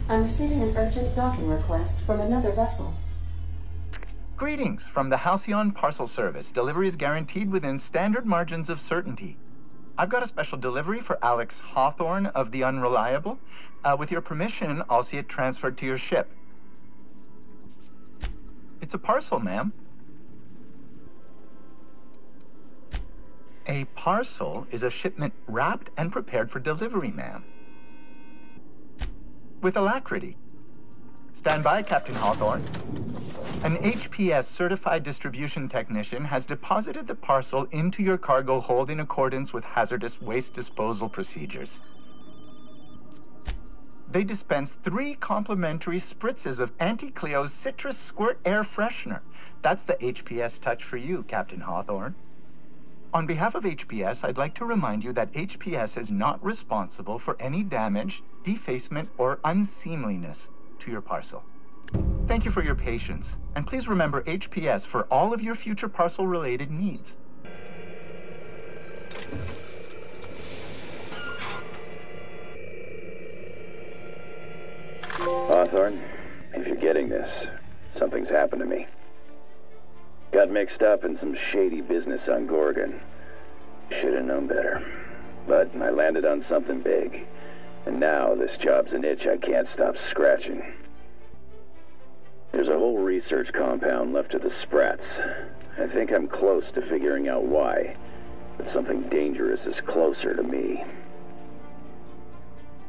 I'm receiving an urgent docking request from another vessel. Greetings from the Halcyon Parcel Service. Delivery is guaranteed within standard margins of certainty. I've got a special delivery for Alex Hawthorne of the Unreliable. With your permission, I'll see it transferred to your ship. It's a parcel, ma'am. A parcel is a shipment wrapped and prepared for delivery, ma'am. With alacrity. Stand by, Captain Hawthorne. An HPS certified distribution technician has deposited the parcel into your cargo hold in accordance with hazardous waste disposal procedures. They dispense 3 complimentary spritzes of Anti-Cleo's Citrus Squirt Air Freshener. That's the HPS touch for you, Captain Hawthorne. On behalf of HPS, I'd like to remind you that HPS is not responsible for any damage, defacement, or unseemliness to your parcel. Thank you for your patience, and please remember HPS for all of your future parcel-related needs. Hawthorne, if you're getting this, something's happened to me. Got mixed up in some shady business on Gorgon. Should have known better. But I landed on something big. And now this job's an itch I can't stop scratching. There's a whole research compound left to the Sprats. I think I'm close to figuring out why. But something dangerous is closer to me.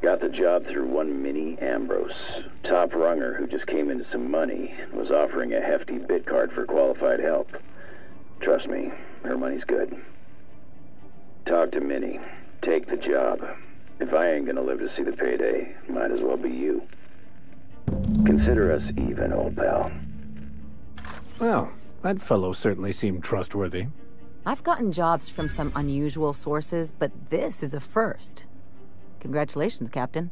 Got the job through one Minnie Ambrose, top runger who just came into some money and was offering a hefty bid card for qualified help. Trust me, her money's good. Talk to Minnie. Take the job. If I ain't gonna live to see the payday, might as well be you. Consider us even, old pal. Well, that fellow certainly seemed trustworthy. I've gotten jobs from some unusual sources, but this is a first. Congratulations, Captain.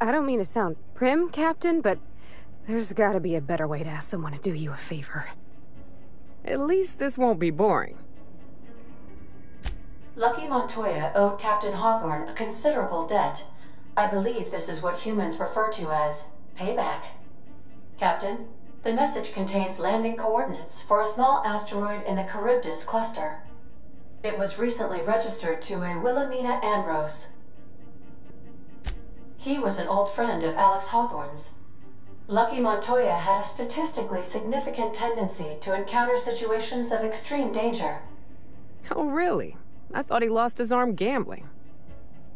I don't mean to sound prim, Captain, but there's gotta be a better way to ask someone to do you a favor. At least this won't be boring. Lucky Montoya owed Captain Hawthorne a considerable debt. I believe this is what humans refer to as payback. Captain, the message contains landing coordinates for a small asteroid in the Charybdis cluster. It was recently registered to a Wilhelmina Ambrose. He was an old friend of Alex Hawthorne's. Lucky Montoya had a statistically significant tendency to encounter situations of extreme danger. Oh, really? I thought he lost his arm gambling.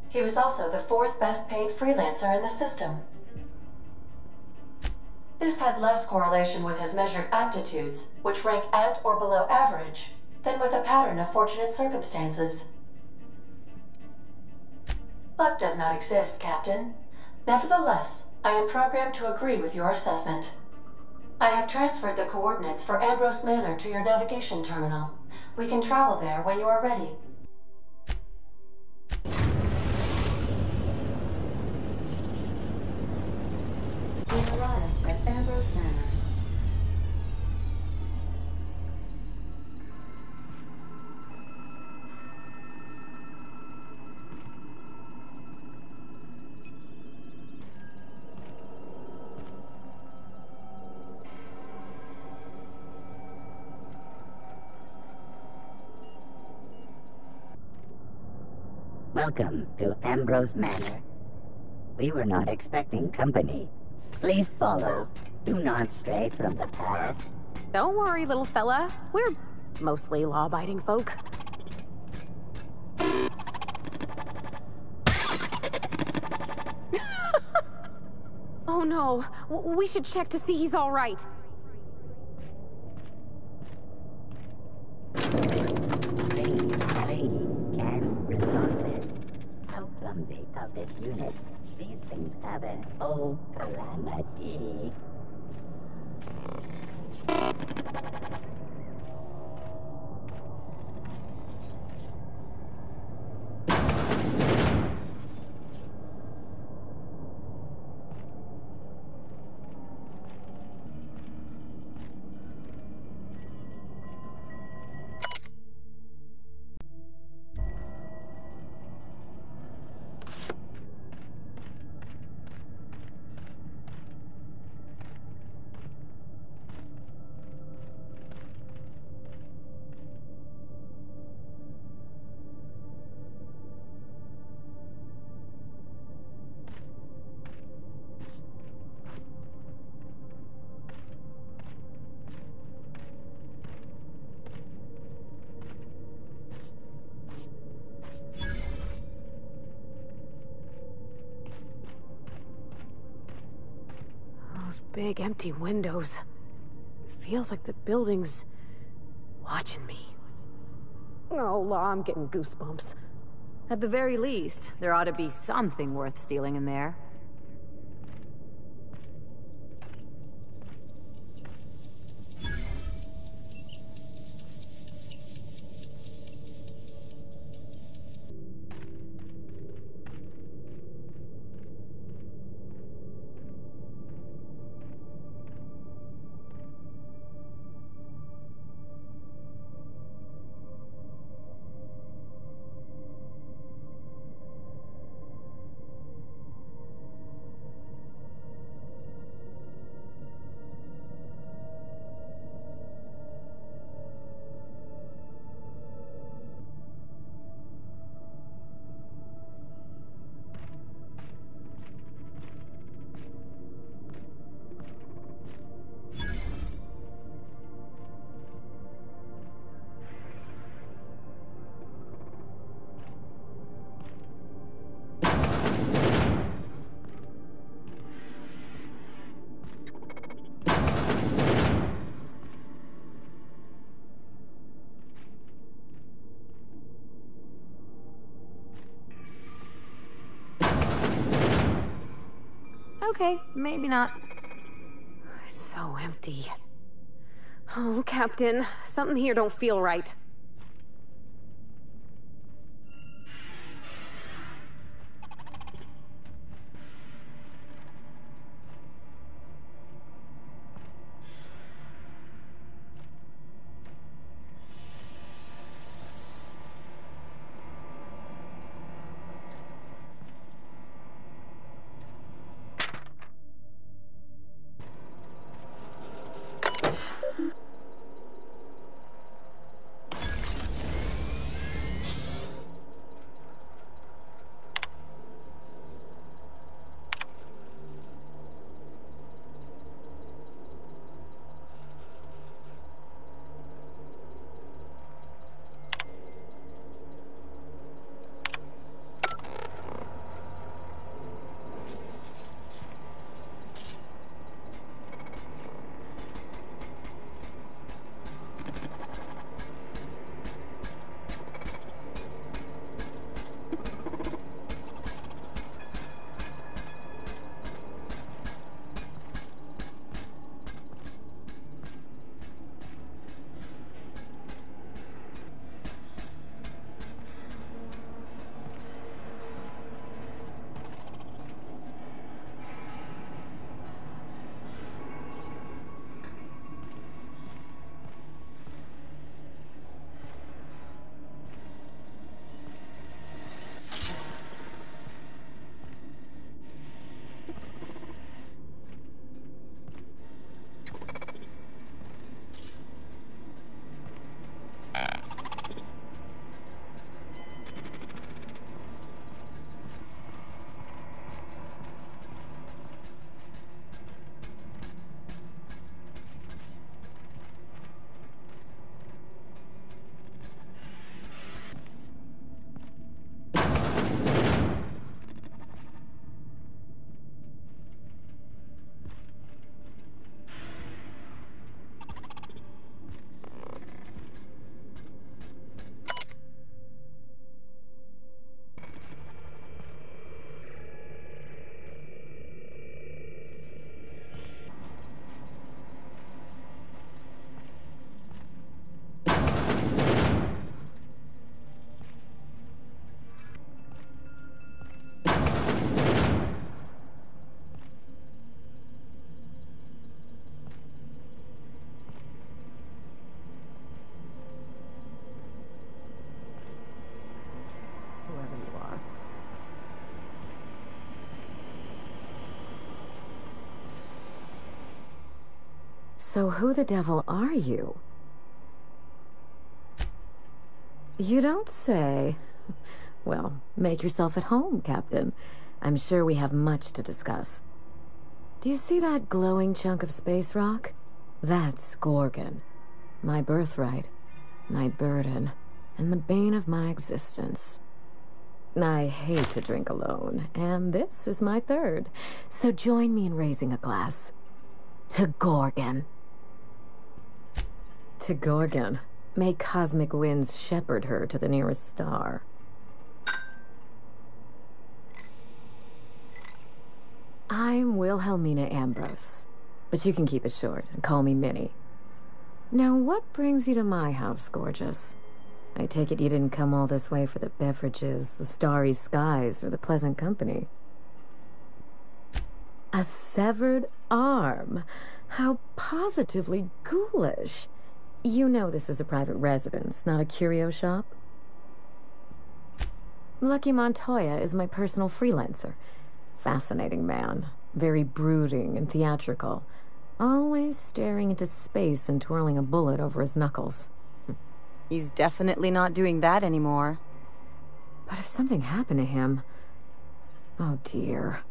He was also the 4th best paid freelancer in the system. This had less correlation with his measured aptitudes, which rank at or below average, than with a pattern of fortunate circumstances. Luck does not exist, Captain. Nevertheless, I am programmed to agree with your assessment. I have transferred the coordinates for Ambrose Manor to your navigation terminal. We can travel there when you are ready. We arrived at Ambrose Manor. Welcome to Ambrose Manor. We were not expecting company. Please follow. Do not stray from the path. Don't worry, little fella. We're mostly law-abiding folk. Oh no, we should check to see he's all right. Ring, can responses. How clumsy of this unit. These things have an old calamity. big empty windows. It feels like the building's watching me. Oh, Law, I'm getting goosebumps. At the very least, there ought to be something worth stealing in there. Okay, maybe not. It's so empty. Oh, Captain, something here don't feel right. So who the devil are you? You don't say. Well, make yourself at home, Captain. I'm sure we have much to discuss. Do you see that glowing chunk of space rock? That's Gorgon. My birthright, my burden, and the bane of my existence. I hate to drink alone, and this is my third. So join me in raising a glass. To Gorgon. To Gorgon. May cosmic winds shepherd her to the nearest star. I'm Wilhelmina Ambrose, but you can keep it short and call me Minnie. Now, what brings you to my house, gorgeous? I take it you didn't come all this way for the beverages, the starry skies, or the pleasant company. A severed arm? How positively ghoulish. You know this is a private residence, not a curio shop? Lucky Montoya is my personal freelancer. Fascinating man. Very brooding and theatrical. Always staring into space and twirling a bullet over his knuckles. He's definitely not doing that anymore. But if something happened to him... Oh dear.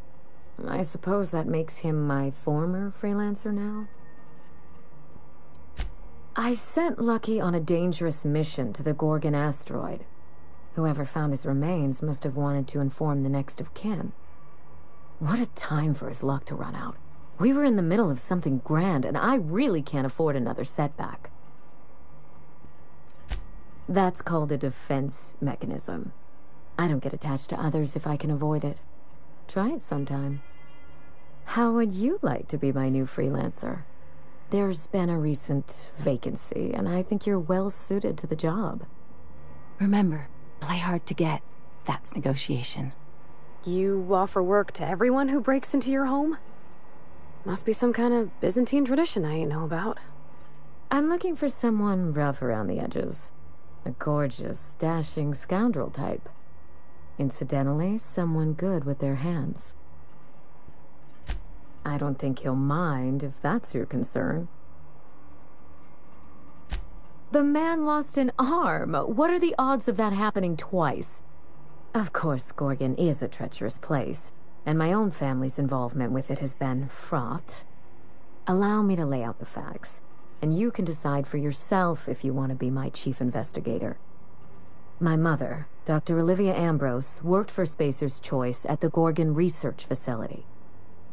I suppose that makes him my former freelancer now? I sent Lucky on a dangerous mission to the Gorgon asteroid. Whoever found his remains must have wanted to inform the next of kin. What a time for his luck to run out. We were in the middle of something grand, and I really can't afford another setback. That's called a defense mechanism. I don't get attached to others if I can avoid it. Try it sometime. How would you like to be my new freelancer? There's been a recent vacancy, and I think you're well suited to the job. Remember, play hard to get. That's negotiation. You offer work to everyone who breaks into your home? Must be some kind of Byzantine tradition I ain't know about. I'm looking for someone rough around the edges. A gorgeous, dashing scoundrel type. Incidentally, someone good with their hands. I don't think he'll mind if that's your concern. The man lost an arm. What are the odds of that happening twice? Of course, Gorgon is a treacherous place, and my own family's involvement with it has been fraught. Allow me to lay out the facts, and you can decide for yourself if you want to be my chief investigator. My mother, Dr. Olivia Ambrose, worked for Spacer's Choice at the Gorgon Research Facility.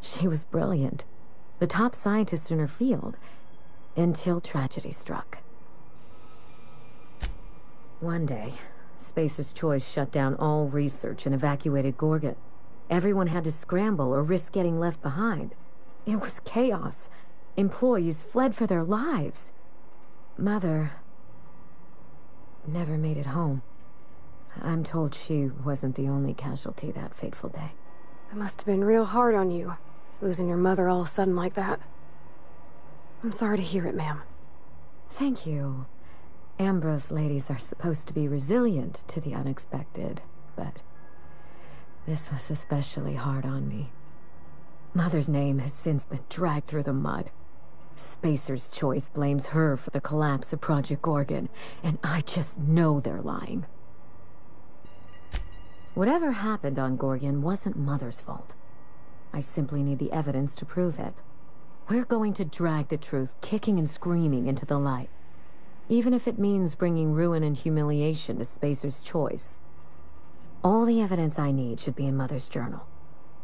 She was brilliant, the top scientist in her field, until tragedy struck. One day, Spacer's Choice shut down all research and evacuated Gorgon. Everyone had to scramble or risk getting left behind. It was chaos. Employees fled for their lives. Mother never made it home. I'm told she wasn't the only casualty that fateful day. It must have been real hard on you, losing your mother all of a sudden like that. I'm sorry to hear it, ma'am. Thank you. Ambrose ladies are supposed to be resilient to the unexpected, but this was especially hard on me. Mother's name has since been dragged through the mud. Spacer's Choice blames her for the collapse of Project Gorgon, and I just know they're lying. Whatever happened on Gorgon wasn't Mother's fault. I simply need the evidence to prove it. We're going to drag the truth, kicking and screaming, into the light. Even if it means bringing ruin and humiliation to Spacer's Choice. All the evidence I need should be in Mother's journal.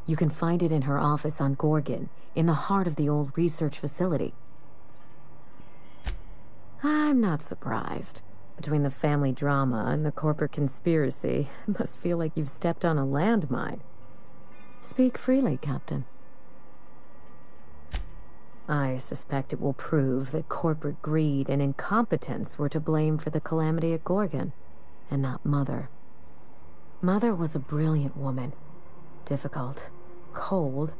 You can find it in her office on Gorgon, in the heart of the old research facility. I'm not surprised. Between the family drama and the corporate conspiracy, it must feel like you've stepped on a landmine. Speak freely, Captain. I suspect it will prove that corporate greed and incompetence were to blame for the calamity at Gorgon, and not Mother. Mother was a brilliant woman. Difficult, cold,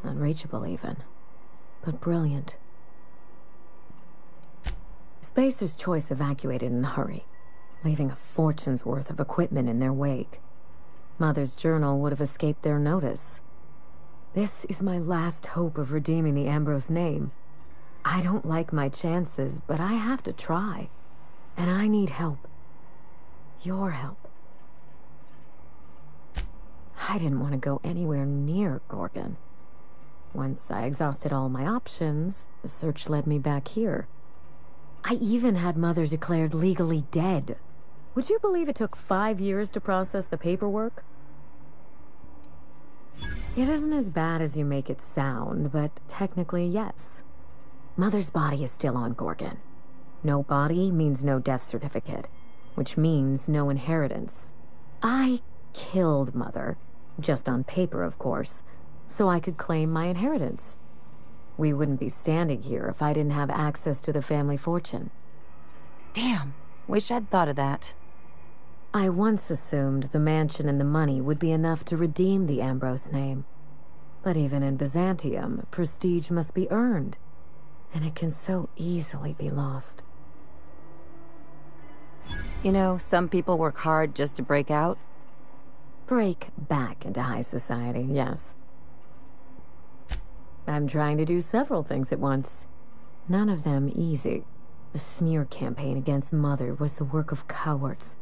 unreachable even, but brilliant. Spacer's Choice evacuated in a hurry, leaving a fortune's worth of equipment in their wake. Mother's journal would have escaped their notice. This is my last hope of redeeming the Ambrose name. I don't like my chances, but I have to try. And I need help. Your help. I didn't want to go anywhere near Gorgon. Once I exhausted all my options, the search led me back here. I even had Mother declared legally dead. Would you believe it took 5 years to process the paperwork? It isn't as bad as you make it sound, but technically, yes. Mother's body is still on Gorgon. No body means no death certificate, which means no inheritance. I killed Mother, just on paper, of course, so I could claim my inheritance. We wouldn't be standing here if I didn't have access to the family fortune. Damn, wish I'd thought of that. I once assumed the mansion and the money would be enough to redeem the Ambrose name. But even in Byzantium, prestige must be earned, and it can so easily be lost. You know, some people work hard just to break out. Break back into high society, yes. I'm trying to do several things at once. None of them easy. The smear campaign against Mother was the work of cowards.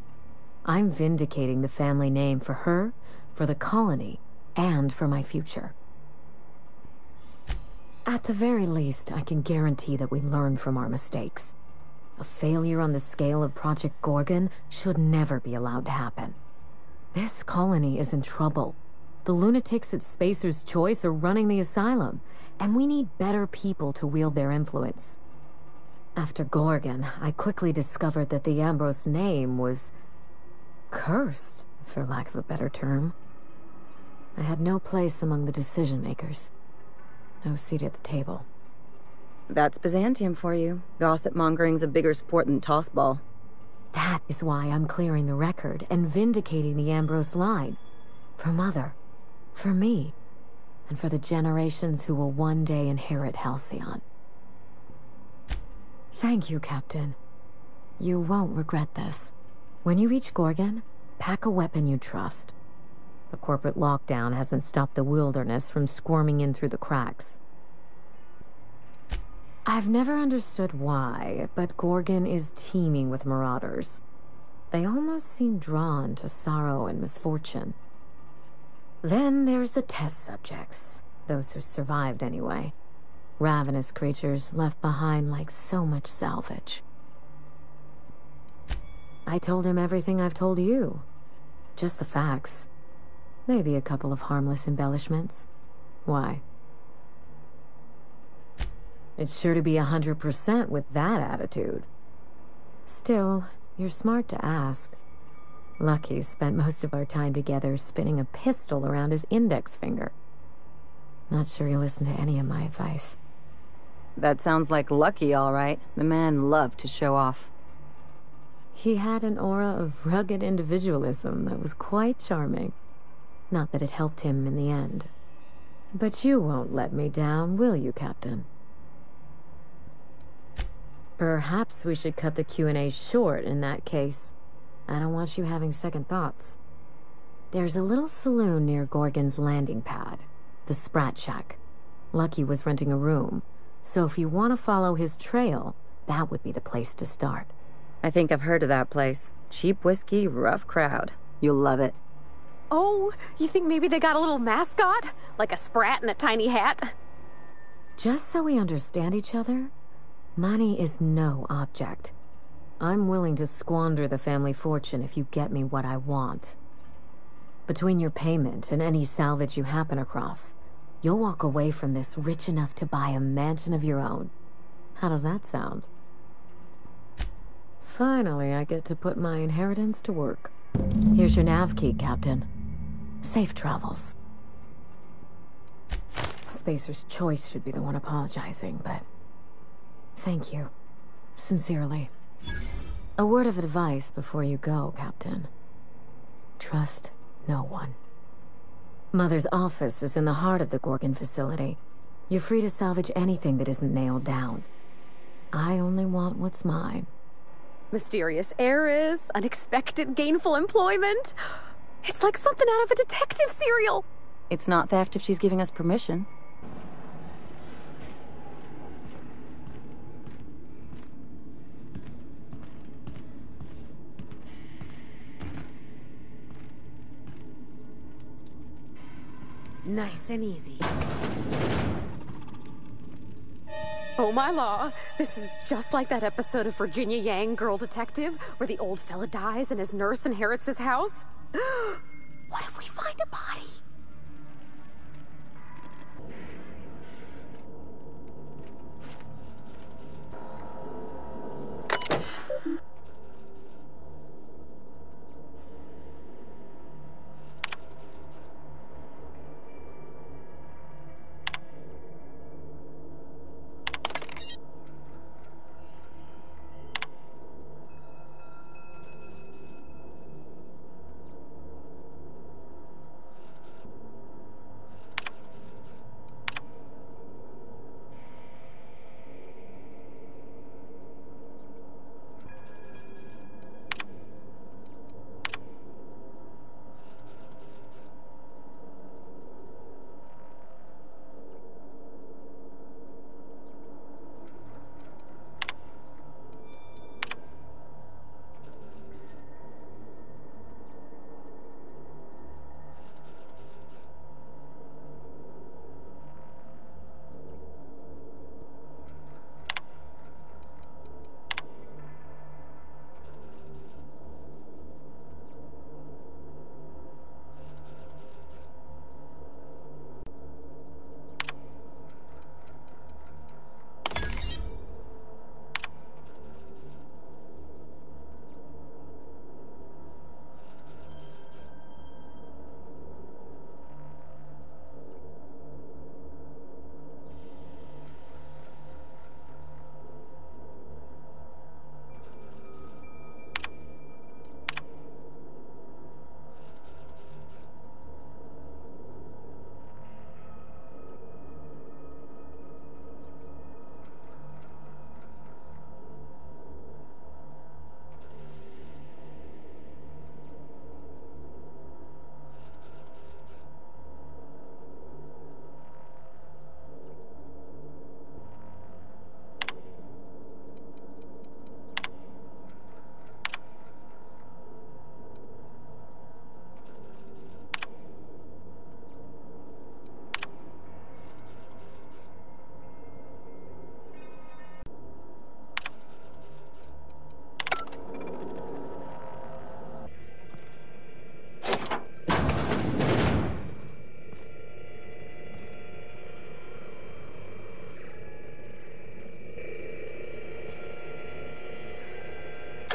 I'm vindicating the family name for her, for the colony, and for my future. At the very least, I can guarantee that we learn from our mistakes. A failure on the scale of Project Gorgon should never be allowed to happen. This colony is in trouble. The lunatics at Spacer's Choice are running the asylum, and we need better people to wield their influence. After Gorgon, I quickly discovered that the Ambrose name was cursed, for lack of a better term. I had no place among the decision-makers. No seat at the table. That's Byzantium for you. Gossip-mongering's a bigger sport than tossball. That is why I'm clearing the record and vindicating the Ambrose line. For Mother, for me, and for the generations who will one day inherit Halcyon. Thank you, Captain. You won't regret this. When you reach Gorgon, pack a weapon you trust. The corporate lockdown hasn't stopped the wilderness from squirming in through the cracks. I've never understood why, but Gorgon is teeming with marauders. They almost seem drawn to sorrow and misfortune. Then there's the test subjects, those who survived anyway. Ravenous creatures left behind like so much salvage. I told him everything I've told you. Just the facts. Maybe a couple of harmless embellishments. Why? It's sure to be 100% with that attitude. Still, you're smart to ask. Lucky spent most of our time together spinning a pistol around his index finger. Not sure he'll listen to any of my advice. That sounds like Lucky, all right. The man loved to show off. He had an aura of rugged individualism that was quite charming. Not that it helped him in the end. But you won't let me down, will you, Captain? Perhaps we should cut the Q&A short in that case. I don't want you having second thoughts. There's a little saloon near Gorgon's landing pad, the Sprat Shack. Lucky was renting a room, so if you want to follow his trail, that would be the place to start. I think I've heard of that place. Cheap whiskey, rough crowd. You'll love it. Oh, you think maybe they got a little mascot? Like a sprat in a tiny hat? Just so we understand each other, money is no object. I'm willing to squander the family fortune if you get me what I want. Between your payment and any salvage you happen across, you'll walk away from this rich enough to buy a mansion of your own. How does that sound? Finally, I get to put my inheritance to work. Here's your nav key, Captain. Safe travels. Spacer's Choice should be the one apologizing, but thank you. Sincerely. A word of advice before you go, Captain. Trust no one. Mother's office is in the heart of the Gorgon facility. You're free to salvage anything that isn't nailed down. I only want what's mine. Mysterious heiress, unexpected gainful employment. It's like something out of a detective serial. It's not theft if she's giving us permission. Nice and easy. Oh my law, this is just like that episode of Virginia Yang, Girl Detective, where the old fella dies and his nurse inherits his house. What if we find a body?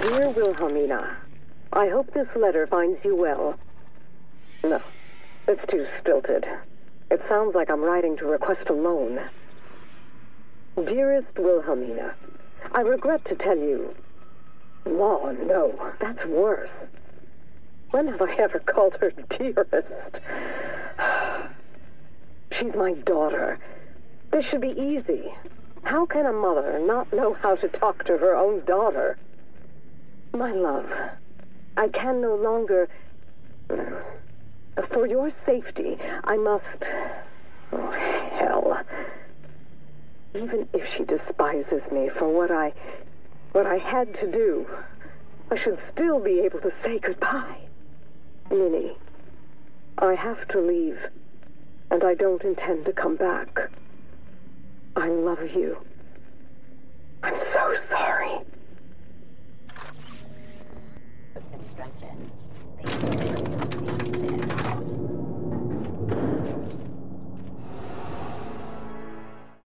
Dear Wilhelmina, I hope this letter finds you well. No, it's too stilted. It sounds like I'm writing to request a loan. Dearest Wilhelmina, I regret to tell you... Law, no, that's worse. When have I ever called her dearest? She's my daughter. This should be easy. How can a mother not know how to talk to her own daughter? My love, I can no longer... For your safety, I must... Oh, hell. Even if she despises me for what I had to do, I should still be able to say goodbye. Minnie, I have to leave, and I don't intend to come back. I love you. I'm so sorry. Construction.